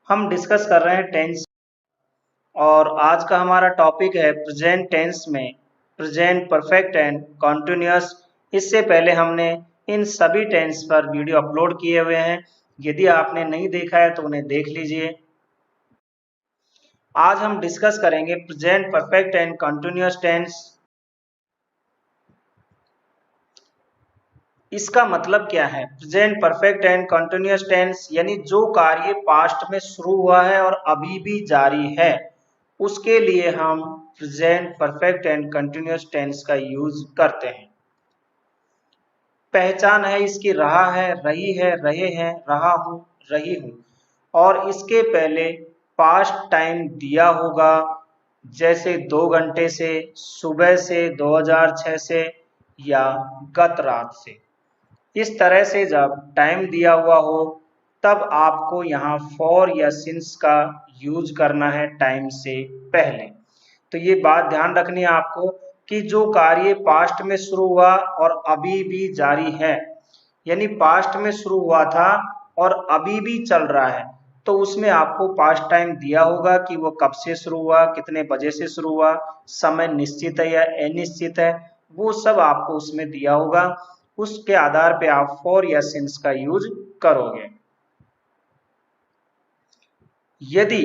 हम डिस्कस कर रहे हैं टेंस और आज का हमारा टॉपिक है प्रेजेंट टेंस में प्रेजेंट परफेक्ट एंड कॉन्टिन्यूअस। इससे पहले हमने इन सभी टेंस पर वीडियो अपलोड किए हुए हैं। यदि आपने नहीं देखा है तो उन्हें देख लीजिए। आज हम डिस्कस करेंगे present perfect and continuous tense. इसका मतलब क्या है? Present perfect and continuous tense यानी जो कार्य पास्ट में शुरू हुआ है और अभी भी जारी है, उसके लिए हम present perfect and continuous tense का यूज करते हैं। पहचान है इसकी रहा है, रही है, रहे हैं, रहा हूं, रही हूं। और इसके पहले पास्ट टाइम दिया होगा, जैसे 2 घंटे से, सुबह से, 2006 से या गत रात से। इस तरह से जब टाइम दिया हुआ हो तब आपको यहाँ फॉर या सिंस का यूज करना है टाइम से पहले। तो ये बात ध्यान रखनी है आपको कि जो कार्य पास्ट में शुरू हुआ और अभी भी जारी है, यानी पास्ट में शुरू हुआ था और अभी भी चल रहा है, तो उसमें आपको पास्ट टाइम दिया होगा कि वो कब से शुरू हुआ, कितने बजे से शुरू हुआ, समय निश्चित है या अनिश्चित है, वो सब आपको उसमें दिया होगा। उसके आधार पे आप फॉर या सिंस का यूज करोगे। यदि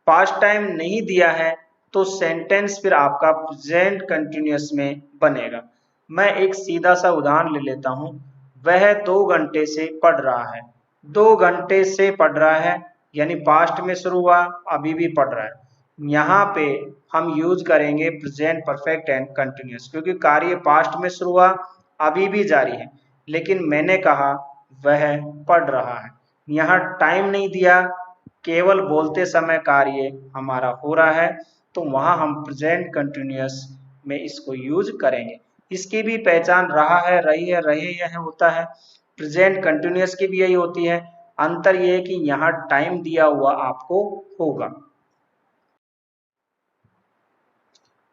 पास्ट टाइम नहीं दिया है तो सेंटेंस फिर आपका प्रेजेंट कंटिन्यूअस में बनेगा। मैं एक सीधा सा उदाहरण ले लेता हूं। वह 2 घंटे से पढ़ रहा है। 2 घंटे से पढ़ रहा है यानी पास्ट में शुरू हुआ, अभी भी पढ़ रहा है। यहाँ पे हम यूज करेंगे प्रेजेंट परफेक्ट एंड कंटिन्यूअस, क्योंकि कार्य पास्ट में शुरू हुआ, अभी भी जारी है, लेकिन मैंने कहा वह पढ़ रहा है। यहाँ टाइम नहीं दिया, केवल बोलते समय कार्य हमारा हो रहा है, तो वहां हम प्रेजेंट कंटिन्यूअस में इसको यूज करेंगे। इसकी भी पहचान रहा है, रही है, रहे यह होता है। प्रेजेंट कंटिन्यूअस की भी यही होती है। अंतर यह है कि यहाँ टाइम दिया हुआ आपको होगा।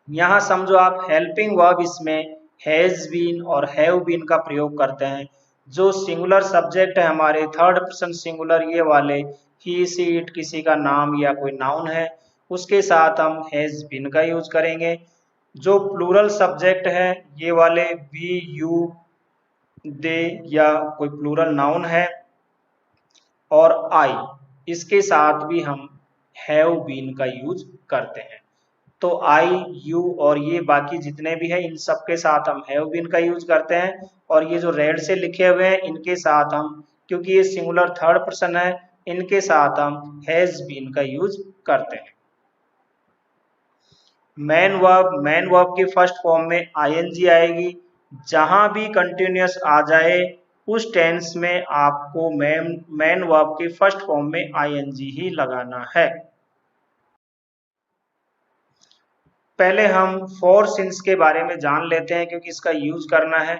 यहाँ समझो आप हेल्पिंग वर्ब इसमें हैज बीन और हैव बीन का प्रयोग करते हैं। जो सिंगुलर सब्जेक्ट है हमारे थर्ड पर्सन सिंगुलर, ये वाले ही सी इट किसी का नाम या कोई नाउन है, उसके साथ हम हैज बीन का यूज करेंगे। जो प्लूरल सब्जेक्ट है ये वाले वी यू दे या कोई प्लूरल नाउन है, और आई, इसके साथ भी हम हैव बीन का यूज करते हैं। तो आई, यू और ये बाकी जितने भी हैं इन सब के साथ हम हैव बीन का यूज करते हैं। और ये जो रेड से लिखे हुए हैं इनके साथ हम, क्योंकि ये सिंगुलर थर्ड पर्सन है, इनके साथ हम हैज बीन का यूज करते हैं। मैन वर्ब की फर्स्ट फॉर्म में आईएनजी आएगी। जहां भी कंटिन्यूअस आ जाए उस टेंस में आपको मैन वर्ब की फर्स्ट फॉर्म में आईएनजी ही लगाना है। पहले हम फॉर सिंस के बारे में जान लेते हैं, क्योंकि इसका यूज करना है।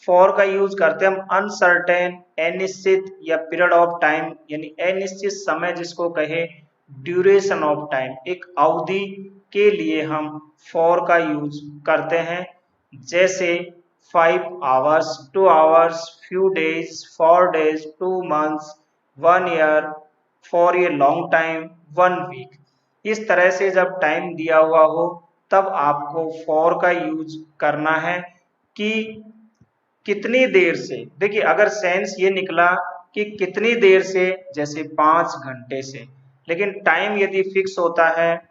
फॉर का यूज करते हैं हम अनसर्टेन, अनिश्चित या पीरियड ऑफ टाइम, यानी अनिश्चित समय जिसको कहे, ड्यूरेशन ऑफ टाइम, एक अवधि के लिए हम फॉर का यूज करते हैं। जैसे 5 hours, 2 hours, few days, 4 days, 2 months, 1 year, for a long time, 1 week. इस तरह से जब टाइम दिया हुआ हो तब आपको फॉर का यूज करना है कि कितनी देर से। देखिए अगर सेंस ये निकला कि कितनी देर से, जैसे 5 घंटे से, लेकिन टाइम यदि फिक्स होता है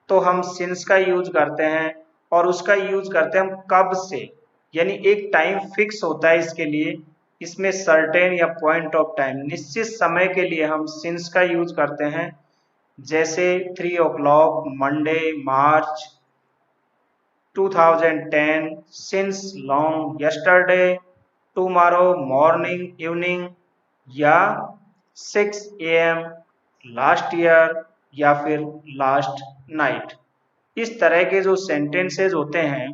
तो हम सिंस का यूज करते हैं, और उसका यूज करते हैं हम कब से, यानी एक टाइम फिक्स होता है इसके लिए। इसमें सर्टेन या पॉइंट ऑफ टाइम, निश्चित समय के लिए हम सिंस का यूज करते हैं। जैसे 3 o'clock मंडे मार्च 2010, since long yesterday, tomorrow morning evening, या 6 AM लास्ट ईयर, या फिर लास्ट नाइट। इस तरह के जो सेंटेंसेज होते हैं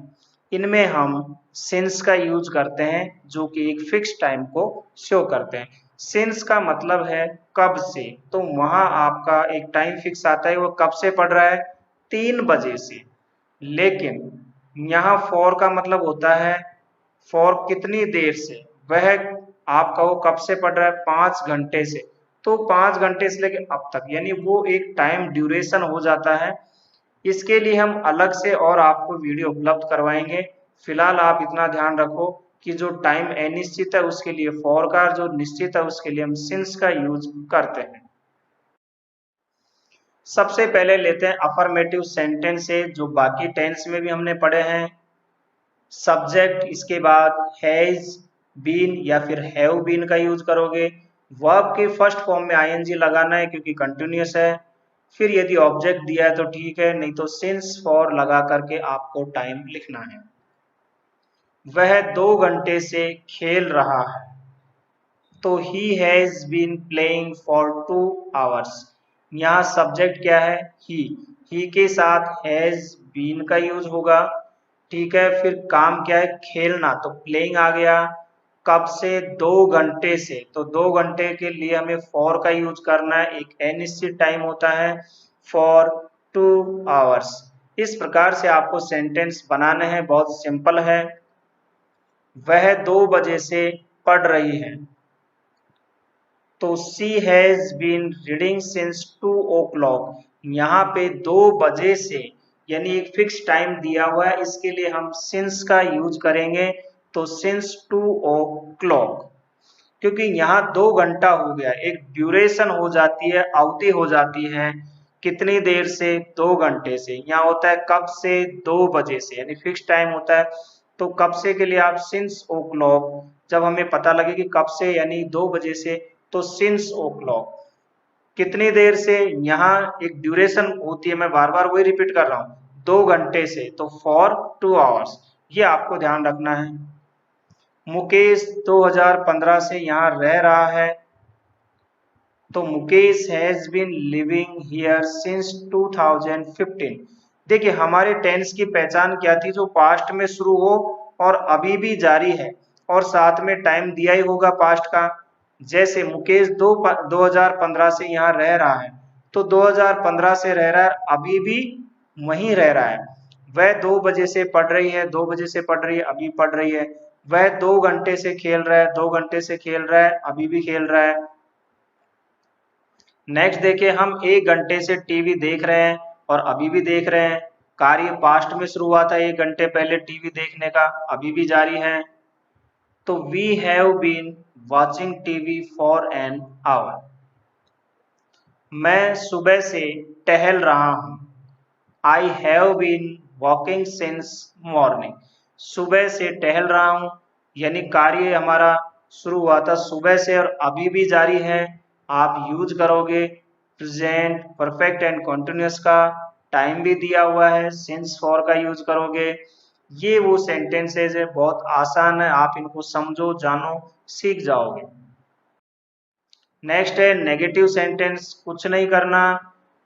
इनमें हम सिंस का यूज करते हैं, जो कि एक फिक्स टाइम को शो करते हैं। सिंस का मतलब है कब से, तो वहां आपका एक टाइम फिक्स आता है, वो कब से पढ़ रहा है, 3 बजे से। लेकिन यहाँ फॉर का मतलब होता है फॉर कितनी देर से, वह आपका वो कब से पढ़ रहा है, 5 घंटे से। तो 5 घंटे से लेकर अब तक, यानी वो एक टाइम ड्यूरेशन हो जाता है। इसके लिए हम अलग से और आपको वीडियो उपलब्ध करवाएंगे। फिलहाल आप इतना ध्यान रखो कि जो टाइम अनिश्चित है उसके लिए फॉर का, जो निश्चित है उसके लिए हम सिंस का यूज करते हैं। सबसे पहले लेते हैं अफर्मेटिव सेंटेंस से, जो बाकी टेंस में भी हमने पढ़े हैं। सब्जेक्ट, इसके बाद हैज बीन या फिर हैव बीन का यूज करोगे। वर्ब के फर्स्ट फॉर्म में आईएनजी लगाना है क्योंकि कंटिन्यूअस है। फिर यदि ऑब्जेक्ट दिया है तो ठीक है, नहीं तो सिंस फॉर लगा करके आपको टाइम लिखना है। वह 2 घंटे से खेल रहा है, तो he has been playing for 2 hours. यहाँ सब्जेक्ट क्या है? ही के साथ हैज बीन का यूज होगा, ठीक है। फिर काम क्या है? खेलना, तो प्लेइंग आ गया। कब से? 2 घंटे से, तो 2 घंटे के लिए हमें फॉर का यूज करना है। एक अनिश्चित टाइम होता है, फॉर 2 आवर्स। इस प्रकार से आपको सेंटेंस बनाने हैं, बहुत सिंपल है। वह 2 बजे से पढ़ रही है, तो she has been reading since 2 o'clock। यहाँ पे 2 बजे से यानी एक फिक्स टाइम दिया हुआ है, इसके लिए हम सिंस का यूज करेंगे। तो सिंस 2 o'clock, क्योंकि यहाँ 2 घंटा हो गया, एक ड्यूरेशन हो जाती है, अवधि हो जाती है। कितनी देर से? 2 घंटे से। यहाँ होता है कब से? 2 बजे से, यानी फिक्स टाइम होता है। तो कब से के लिए आप सिंस ओ क्लॉक, जब हमें पता लगे कि कब से यानी 2 बजे से, तो सिंस ओ क्लॉक। कितनी देर से? यहाँ एक ड्यूरेशन होती है, मैं बार बार वही रिपीट कर रहा हूँ, 2 घंटे से, तो फॉर 2 आवर्स। ये आपको ध्यान रखना है। मुकेश 2015 से यहाँ रह रहा है, तो Mukesh has been living here since 2015। देखिए हमारे टेंस की पहचान क्या थी? जो पास्ट में शुरू हो और अभी भी जारी है, और साथ में टाइम दिया ही होगा पास्ट का। जैसे मुकेश 2015 से यहाँ रह रहा है, तो 2015 से रह रहा है, अभी भी वहीं रह रहा है। वह 2 बजे से पढ़ रही है, 2 बजे से पढ़ रही है, अभी पढ़ रही है। वह 2 घंटे से खेल रहा है, 2 घंटे से खेल रहा है, अभी भी खेल रहा है। नेक्स्ट देखिए, हम 1 घंटे से टीवी देख रहे हैं और अभी भी देख रहे हैं। कार्य पास्ट में शुरू हुआ था 1 घंटे पहले टीवी देखने का, अभी भी जारी है। तो we have been watching TV for an hour. मैं सुबह से टहल रहा हूँ, I have been walking since morning. सुबह से टहल रहा हूँ, यानी कार्य हमारा शुरू हुआ था सुबह से और अभी भी जारी है। आप यूज करोगे प्रेजेंट परफेक्ट एंड कंटिन्यूअस का, टाइम भी दिया हुआ है, सिंस फॉर का यूज करोगे। ये वो सेंटेंसेज है, बहुत आसान है, आप इनको समझो, जानो, सीख जाओगे। नेक्स्ट है नेगेटिव सेंटेंस। कुछ नहीं करना,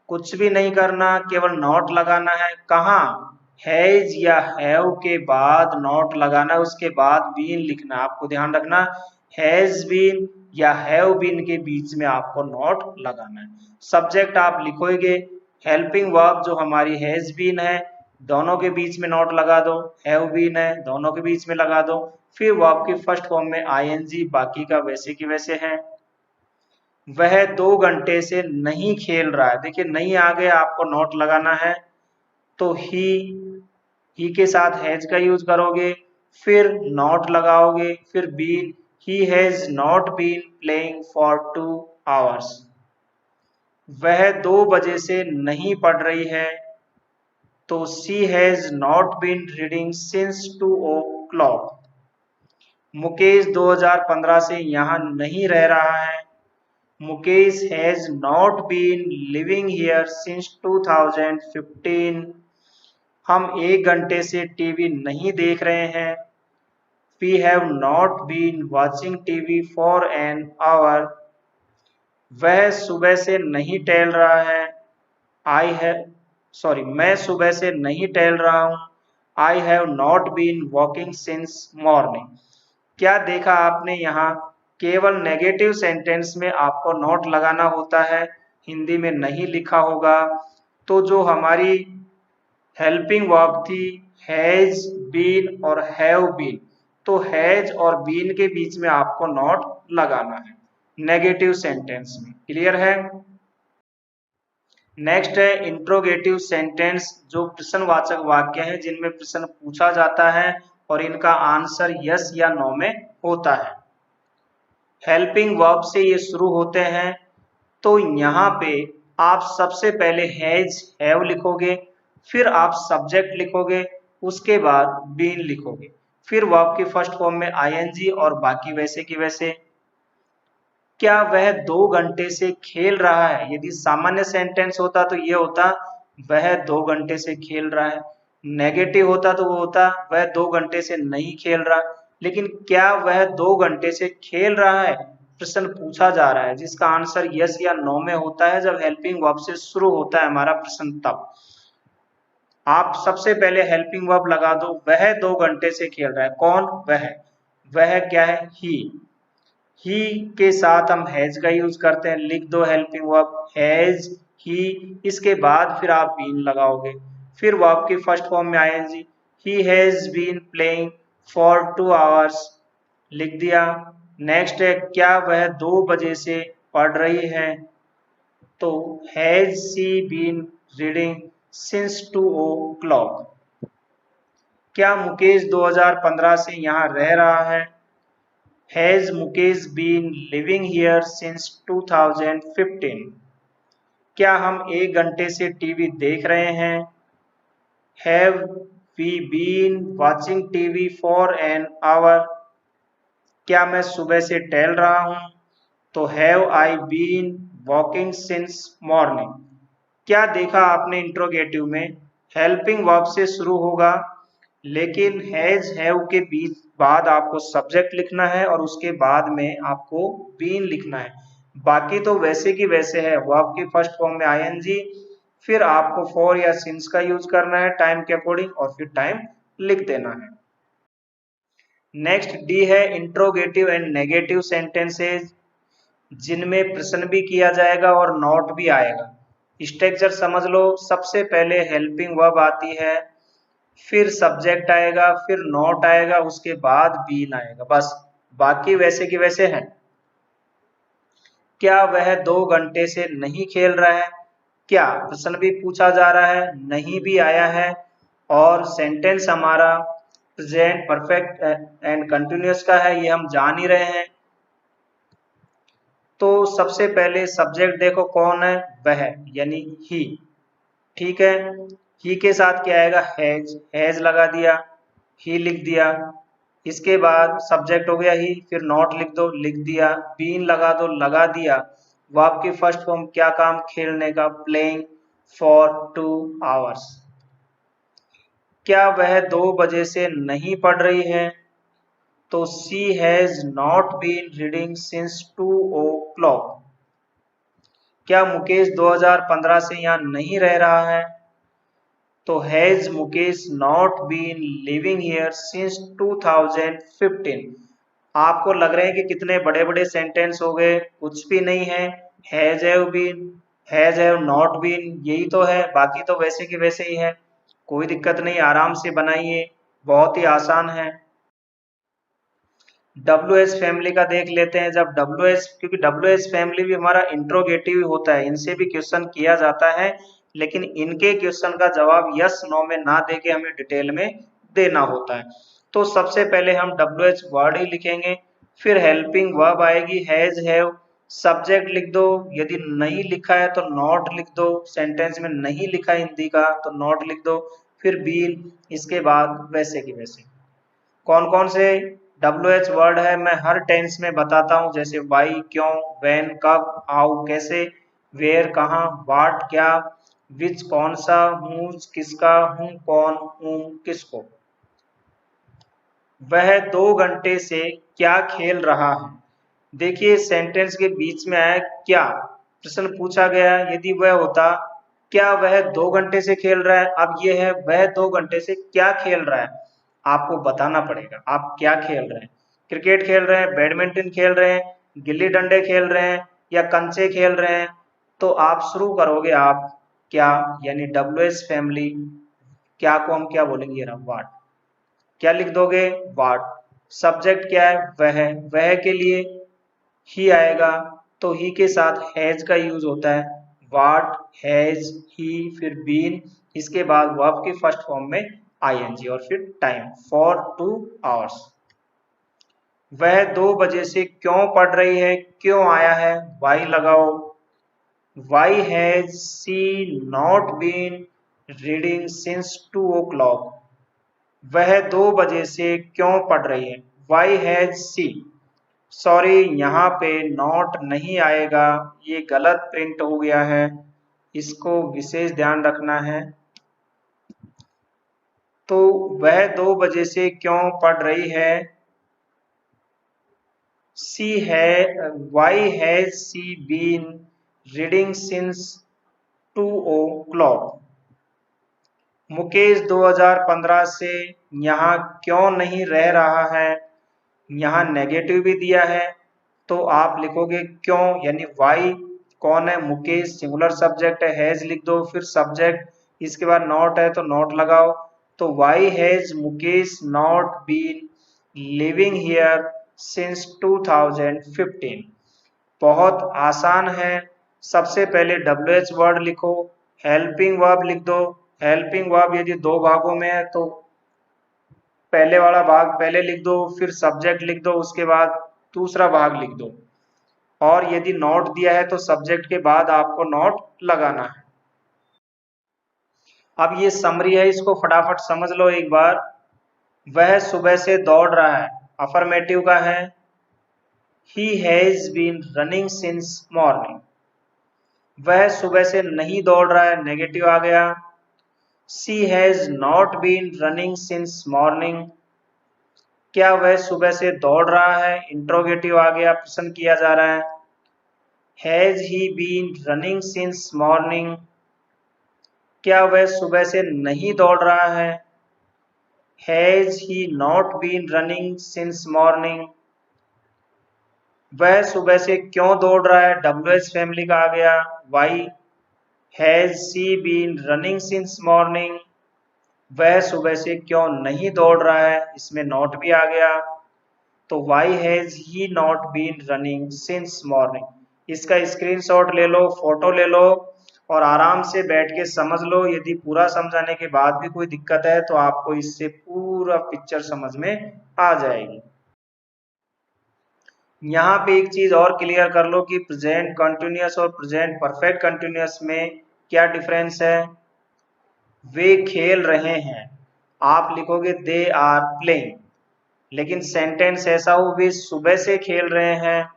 कुछ भी नहीं करना, केवल नॉट लगाना है। कहाँ? हैज या हैव के बाद नॉट लगाना है, उसके बाद बीन लिखना। आपको ध्यान रखना, हैज बीन या हैव बीन के बीच में आपको नॉट लगाना है। सब्जेक्ट आप लिखोगे, हेल्पिंग वर्ब जो हमारी हैज बीन है, दोनों के बीच में नॉट लगा दो। हैव बीन है, दोनों के बीच में लगा दो। फिर वर्ब की फर्स्ट फॉर्म में आईएनजी, बाकी का वैसे की वैसे है। वह 2 घंटे से नहीं खेल रहा है, देखिए नहीं आ गया, आपको नॉट लगाना है। तो ही के साथ हैज का यूज करोगे, फिर नॉट लगाओगे, फिर been. He has not been playing for 2 hours. वह 2 बजे से नहीं पढ़ रही है, तो she has not been reading since 2 o'clock। Mukesh 2015 से यहाँ नहीं रह रहा है, Mukesh has not been living here since 2015। हम 1 घंटे से टीवी नहीं देख रहे हैं, we have not been watching TV for an hour. वह सुबह से नहीं टहल रहा है, मैं सुबह से नहीं टहल रहा हूँ, I have not been walking since morning. क्या देखा आपने? यहाँ केवल नेगेटिव सेंटेंस में आपको नॉट लगाना होता है, हिंदी में नहीं लिखा होगा। तो जो हमारी हेल्पिंग वर्ब थी हैज बीन और हैव बीन, तो हैज और बीन के बीच में आपको नॉट लगाना है। नेगेटिव सेंटेंस में। क्लियर है। नेक्स्ट है इंट्रोगेटिव सेंटेंस, जो प्रश्नवाचक वाक्य हैं जिनमें प्रश्न पूछा जाता है और इनका आंसर यस या नो में होता है। हेल्पिंग वर्ब से ये शुरू होते हैं, तो यहाँ पे आप सबसे पहले हैज हैव लिखोगे, फिर आप सब्जेक्ट लिखोगे, उसके बाद बीन लिखोगे, फिर वर्ब की फर्स्ट फॉर्म में आईएनजी और बाकी वैसे की वैसे। क्या वह 2 घंटे से खेल रहा है? यदि सामान्य सेंटेंस होता तो ये होता वह 2 घंटे से खेल रहा है। नेगेटिव होता तो वो होता वह 2 घंटे से नहीं खेल रहा। लेकिन क्या वह 2 घंटे से खेल रहा है, प्रश्न पूछा जा रहा है, जिसका आंसर यस या नो में होता है जब हेल्पिंग वर्ब से शुरू होता है हमारा प्रश्न। तब आप सबसे पहले हेल्पिंग वर्ब लगा दो, वह 2 घंटे से खेल रहा है। कौन? वह क्या है? ही के साथ हम हैज का यूज करते हैं। लिख दो हेल्पिंग वर्ब हैज ही, इसके बाद फिर आप बीन लगाओगे, फिर वर्ब की फर्स्ट फॉर्म में आएंगी। He has been playing for 2 hours, लिख दिया। नेक्स्ट है क्या वह 2 बजे से पढ़ रही है, तो has she been reading since 2 o'clock। क्या मुकेश 2015 से यहाँ रह रहा है, Has Mukesh been living here since 2015? क्या हम 1 घंटे से टीवी देख रहे हैं, Have we been watching TV for an hour? क्या मैं सुबह से टहल रहा हूं, तो Have I been walking since morning? क्या देखा आपने इंट्रोगेटिव में, हेल्पिंग वर्ब से शुरू होगा, लेकिन हैज हैव के बीच बाद आपको सब्जेक्ट लिखना है और उसके बाद में आपको बीन लिखना है। बाकी तो वैसे की वैसे है, वर्ब की फर्स्ट फॉर्म में आईएनजी, फिर आपको फॉर या सिंस का यूज करना है टाइम के अकॉर्डिंग और फिर टाइम लिख देना है। नेक्स्ट डी है इंट्रोगेटिव एंड नेगेटिव सेंटेंसेज, जिनमें प्रश्न भी किया जाएगा और नोट भी आएगा। स्ट्रक्चर समझ लो, सबसे पहले हेल्पिंग वर्ब आती है, फिर सब्जेक्ट आएगा, फिर नोट आएगा, उसके बाद बीन आएगा, बस। बाकी वैसे की वैसे है। क्या वह 2 घंटे से नहीं खेल रहा है, क्या प्रश्न भी पूछा जा रहा है, नहीं भी आया है, और सेंटेंस हमारा प्रेजेंट परफेक्ट एंड कंटिन्यूअस का है, ये हम जान ही रहे हैं। तो सबसे पहले सब्जेक्ट देखो कौन है, वह यानी ही। ठीक है, ही के साथ क्या आएगा, हैज लगा दिया, ही लिख दिया। इसके बाद सब्जेक्ट हो गया ही, फिर नॉट लिख दो, लिख दिया। बीन लगा दो, लगा दिया। वर्ब की फर्स्ट फॉर्म क्या काम, खेलने का, प्लेइंग फॉर 2 आवर्स। क्या वह 2 बजे से नहीं पढ़ रही है, तो she has not been reading since 2 o'clock। क्या मुकेश 2015 से यहाँ नहीं रह रहा है, तो has Mukesh not been living here since 2015। आपको लग रहे हैं कि कितने बड़े बड़े सेंटेंस हो गए, कुछ भी नहीं है। Has have been, has have not been, यही तो है, बाकी तो वैसे के वैसे ही है। कोई दिक्कत नहीं, आराम से बनाइए, बहुत ही आसान है। WH फैमिली का देख लेते हैं। जब WH, क्योंकि WH फैमिली भी हमारा इंट्रोगेटिव होता है, इनसे भी क्वेश्चन किया जाता है, लेकिन इनके क्वेश्चन का जवाब यस नो में ना देके हमें डिटेल में देना होता है। तो सबसे पहले हम WH वर्ड ही लिखेंगे, फिर हेल्पिंग वर्ब आएगी हैज हैव, सब्जेक्ट लिख दो, यदि नहीं लिखा है तो नॉट लिख दो, सेंटेंस में नहीं लिखा हिंदी का तो नॉट लिख दो, फिर बीन, इसके बाद वैसे की वैसे। कौन कौन से WH वर्ड है मैं हर टेंस में बताता हूँ, जैसे वाई क्यों, व्हेन कब, हाउ कैसे, वेयर कहाँ, व्हाट क्या, विच कौन सा, हूँ किसका, हूँ कौन, हूँ किसको। वह 2 घंटे से क्या खेल रहा है, देखिए सेंटेंस के बीच में आया क्या, प्रश्न पूछा गया, यदि वह होता क्या वह 2 घंटे से खेल रहा है, अब यह है वह 2 घंटे से क्या खेल रहा है, आपको बताना पड़ेगा आप क्या खेल रहे हैं। क्रिकेट खेल रहे हैं, बैडमिंटन खेल रहे हैं, गिल्ली डंडे खेल रहे हैं, या कंचे खेल रहे हैं, तो आप शुरू करोगे आप क्या, यानी WH फैमिली, क्या को हम क्या बोलेंगे, वाट, क्या लिख दोगे, वाट। सब्जेक्ट क्या है, वह के लिए ही आएगा तो ही के साथ हैज का यूज होता है, व्हाट, हैज, ही, फिर बीन, इसके बाद वर्ब की फर्स्ट फॉर्म में आईएनजी और फिर टाइम, फॉर 2 आवर्स। वह 2 बजे से क्यों पढ़ रही है, क्यों आया है, वाई लगाओ। Why has she not been reading since 2 o'clock। वह 2 बजे से क्यों पढ़ रही है, वाई हैज सी। सॉरी, यहाँ पे नॉट नहीं आएगा, ये गलत प्रिंट हो गया है, इसको विशेष ध्यान रखना है। तो वह 2 बजे से क्यों पढ़ रही है, why has she been reading since 2 o'clock। Mukesh 2015 से यहाँ क्यों नहीं रह रहा है, यहाँ नेगेटिव भी दिया है तो आप लिखोगे क्यों, यानी वाई कौन है, मुकेश, सिंगुलर सब्जेक्ट है, हैज लिख दो, फिर सब्जेक्ट, इसके बाद नॉट है तो नॉट लगाओ। तो why has Mukesh not been living here since 2015। बहुत आसान है, सबसे पहले WH वर्ड लिखो, हेल्पिंग वर्ब लिख दो। हेल्पिंग वर्ब यदि 2 भागों में है तो पहले वाला भाग पहले लिख दो, फिर सब्जेक्ट लिख दो, उसके बाद दूसरा भाग लिख दो। और यदि नॉट दिया है तो सब्जेक्ट के बाद आपको नॉट लगाना है। अब ये समरी है, इसको फटाफट समझ लो एक बार। वह सुबह से दौड़ रहा है, अफर्मेटिव का है। He has been running since morning। वह सुबह से नहीं दौड़ रहा है, नेगेटिव आ गया। She has not been running since morning। क्या वह सुबह से दौड़ रहा है, इंट्रोगेटिव आ गया, प्रश्न किया जा रहा है। Has he been running since morning। क्या वह सुबह से नहीं दौड़ रहा है, Has he not been running since morning। वह सुबह से क्यों दौड़ रहा है, WH फैमिली का आ गया, why. Has she been running since morning. वह सुबह से क्यों नहीं दौड़ रहा है, इसमें नॉट भी आ गया, तो why has he not been running since morning. इसका स्क्रीनशॉट ले लो, फोटो ले लो और आराम से बैठ के समझ लो। यदि पूरा समझाने के बाद भी कोई दिक्कत है तो आपको इससे पूरा पिक्चर समझ में आ जाएगी। यहाँ पे एक चीज और क्लियर कर लो कि प्रेजेंट कंटिन्यूअस और प्रेजेंट परफेक्ट कंटिन्यूअस में क्या डिफरेंस है। वे खेल रहे हैं, आप लिखोगे दे आर प्लेइंग, लेकिन सेंटेंस ऐसा हो वे सुबह से खेल रहे हैं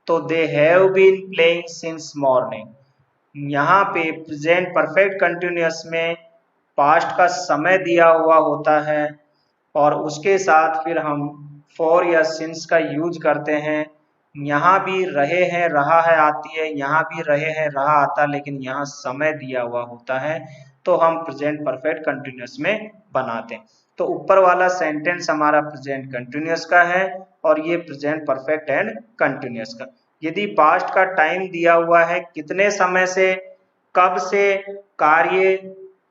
तो they have been playing since morning. यहाँ पे प्रेजेंट परफेक्ट कंटिन्यूअस में पास्ट का समय दिया हुआ होता है और उसके साथ फिर हम फॉर या सिंस का यूज करते हैं। यहाँ भी रहे हैं रहा है आती है, यहाँ भी रहे हैं रहा आता, लेकिन यहाँ समय दिया हुआ होता है तो हम प्रेजेंट परफेक्ट कंटिन्यूअस में बनाते हैं। तो ऊपर वाला सेंटेंस हमारा प्रेजेंट कंटिन्यूअस का है और ये प्रेजेंट परफेक्ट एंड कंटिन्यूअस का। यदि पास्ट का टाइम दिया हुआ है कितने समय से, कब से कार्य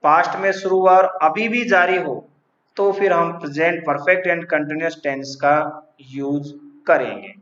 पास्ट में शुरू हुआ और अभी भी जारी हो, तो फिर हम present perfect and continuous tense का यूज करेंगे।